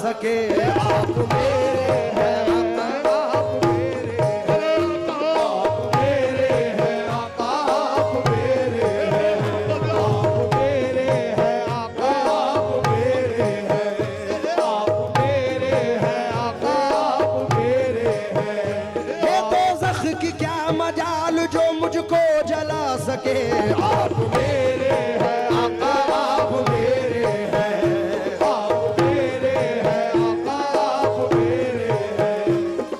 सके। आप मेरे हैं आका, आप मेरे हैं, आप मेरे हैं आका, आप मेरे हैं, आप मेरे हैं आका, आप मेरे हैं, आप मेरे हैं आका, आप मेरे हैं। ये दोज़ख की क्या मजाल जो मुझको जला सके। आप मेरे हैं आका, आप मेरे हैं, आप मेरे हैं आका, आप मेरे हैं,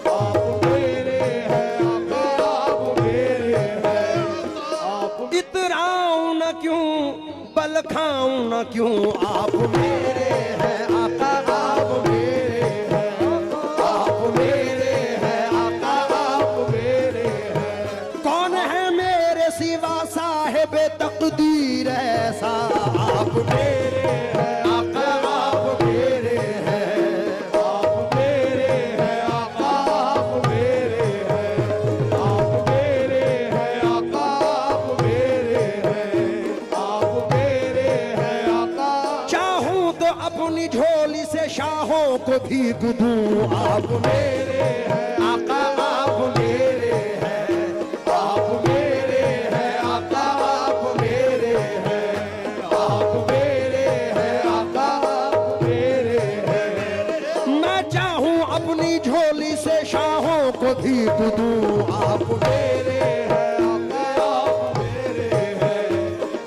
आप मेरे हैं आका, आप मेरे हैं। आप इतराऊं न क्यों, बल खाऊं न क्यों, आप मेरे हैं आका, आप मेरे हैं, आप मेरे हैं आका, आप मेरे हैं। कौन है मेरे सिवा साहिब तकदीर ऐसा। आप मेरे हैं आका, आप मेरे हैं, आप मेरे हैं आका, आप मेरे हैं, आप मेरे हैं आका, आप मेरे हैं, आप मेरे हैं आका। चाहूं तो अपनी झोली से शाहों को भीग दूं। आप मेरे हैं आका, आप मेरे हैं, आप मेरे हैं आका, आप मेरे हैं, आप मेरे हैं आका, आप मेरे हैं। मैं चाहूं अपनी झोली से शाहों को भीग दूं। आप मेरे हैं आका, आप मेरे हैं,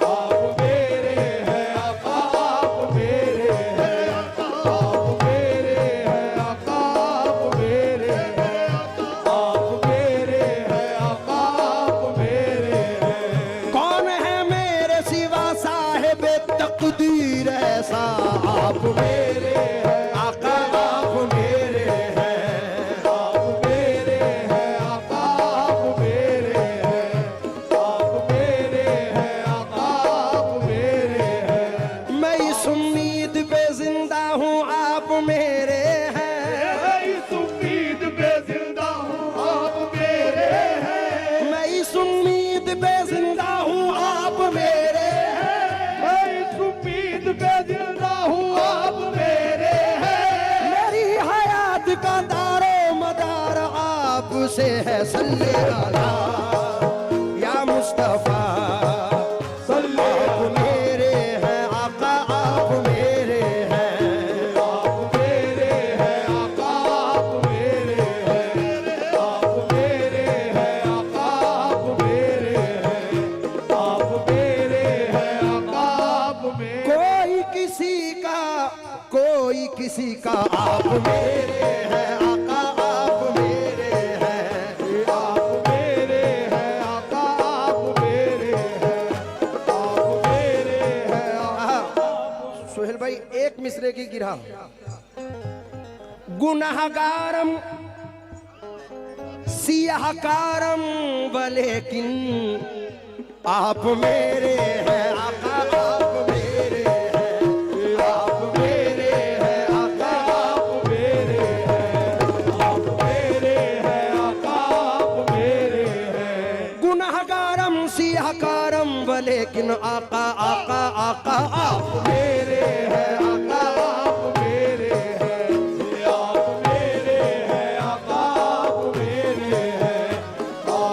आप मेरे हैं आका, आप मेरे हैं, आप मेरे हैं आका, आप मेरे हैं, आप मेरे हैं आका, आप मेरे हैं। कौन है मेरे सिवा साहिब तकदीर ऐसा। आप मेरे हैं आका, आप मेरे हैं, आप मेरे हैं आका, आप मेरे हैं, आप मेरे हैं आका, आप मेरे हैं। मैं इस उम्मीद पे जिंदा हूँ, आप मेरे हैं, मैं इस उम्मीद पे जिंदा हूँ, आप मेरे हैं, मैं इस उम्मीद पे जिंदा हूँ, आप मेरे हैं, मैं इस उम्मीद पे जिंदा हूँ, आप मेरे हैं। मेरी हयात का दारो मदार आपसे है। सल्ले अला या मुस्तफा, सल्ले। आप मेरे हैं आका, आप मेरे हैं, आप मेरे हैं आका, आप मेरे हैं, आप मेरे हैं आका, आप मेरे हैं, आप मेरे हैं आका, आप मेरे। कोई किसी का आप मेरे हैं आका, आप मेरे हैं, आप मेरे हैं आका, आप मेरे हैं, आप मेरे हैं आका। सोहेल भाई एक मिसरे की गिरा। गुनाहगारम सियाहकारम वलेकिन आप मेरे हैं आका, आप मेरे हैं, आप मेरे हैं आका, आप मेरे हैं, आप मेरे हैं आका, आप मेरे हैं। गुनाहगारम सियाहकारम वलेकिन आका, आका, आका आप मेरे हैं आका, आप मेरे हैं, आप मेरे हैं आका, आप मेरे हैं।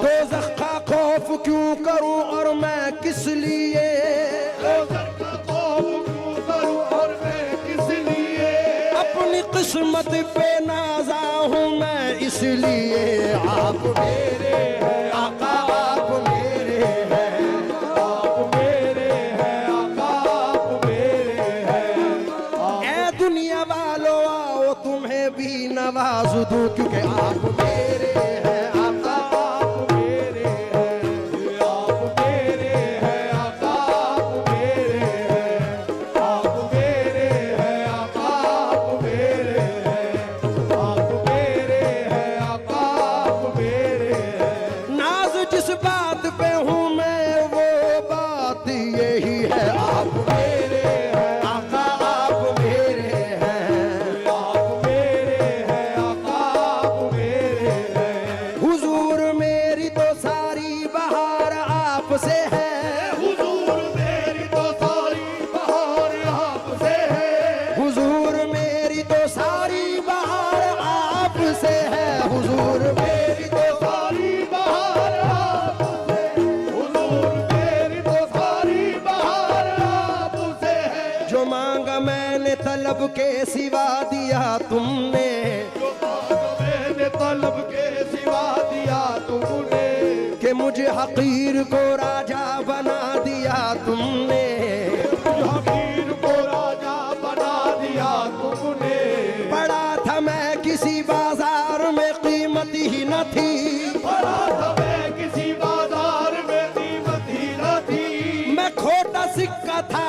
दोज़ख का खौफ क्यों करूं और मैं किस लिए, दोज़ख का खौफ क्यों करूं और मैं किस लिए। अपनी किस्मत पे नाज़ा हूं मैं इसलिए। आप मेरे हैं आका, आप मेरे हैं, आप मेरे हैं आका, आप मेरे हैं। ऐ दुनिया वालों आओ तुम्हें भी नवाज दूं, क्योंकि आप मेरे हैं आका, आप मेरे हैं, आप मेरे हैं आका, आप मेरे हैं, आप मेरे हैं आका, आप मेरे हैं, आप मेरे हैं आका, आप मेरे हैं। नाज जिस बात पे हूँ मैं वो बात यही है। आप मेरे हैं आका, आप मेरे हैं, आप मेरे हैं आका, आप मेरे मैंने तलब के सिवा दिया तुमने, जो बाग मैंने तलब के सिवा दिया तुमने, कि मुझे हकीर को राजा बना दिया तुमने, हकीर को राजा बना दिया तुमने। पड़ा था मैं किसी बाजार में कीमत ही न थी, पड़ा था मैं किसी बाजार में कीमत ही न थी, मैं खोटा सिक्का था